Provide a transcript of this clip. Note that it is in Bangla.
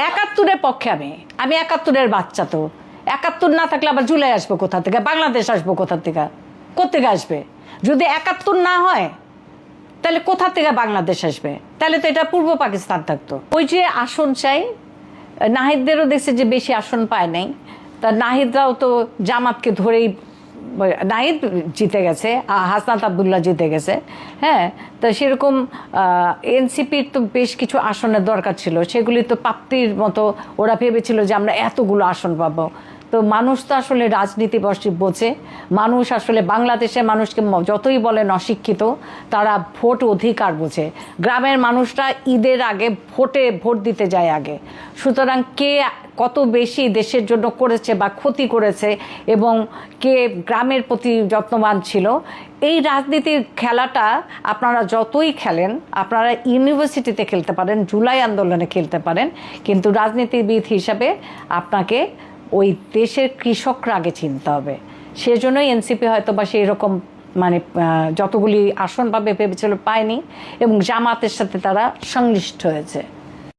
71-এর পক্ষে আমি 71-এর বাচ্চা। তো 71 না থাকলে আবার জুলাই আসবো কোথা থেকে, বাংলাদেশ আসবো কোথা থেকে, কোথেকে আসবে? যদি 71 না হয় তাহলে কোথা থেকে বাংলাদেশ আসবে? তাহলে তো এটা পূর্ব পাকিস্তান থাকতো। ওই যে আসন চাই, নাহিদদেরও দেখছে যে বেশি আসন পায় নাই, তা নাহিদরাও তো জামাতকে ধরেই, নাহিদ জিতে গেছে, হাসনাত আবদুল্লাহ জিতে গেছে, হ্যাঁ। তো সেরকম এনসিপির তো বেশ কিছু আসনের দরকার ছিল, সেগুলি তো প্রাপ্তির মতো ওরা ভেবেছিল যে আমরা এতগুলো আসন পাবো। তো মানুষ তো আসলে রাজনীতি বোঝে, মানুষ আসলে বাংলাদেশের মানুষকে যতই বলেন অশিক্ষিত, তারা ভোট অধিকার বোঝে। গ্রামের মানুষরা ঈদের আগে ভোট দিতে যায় আগে। সুতরাং কে কত বেশি দেশের জন্য করেছে বা ক্ষতি করেছে এবং কে গ্রামের প্রতি যত্নবান ছিল, এই রাজনীতির খেলাটা আপনারা যতই খেলেন, আপনারা ইউনিভার্সিটিতে খেলতে পারেন, জুলাই আন্দোলনে খেলতে পারেন, কিন্তু রাজনীতিবিদ হিসাবে আপনাকে ওই দেশের কৃষকরা আগে চিনতে হবে। সেজন্যই এনসিপি হয়তো বা সেই রকম মানে যতগুলি আসন পাবে ভেবেছিল পায়নি, এবং জামাতের সাথে তারা সংশ্লিষ্ট হয়েছে।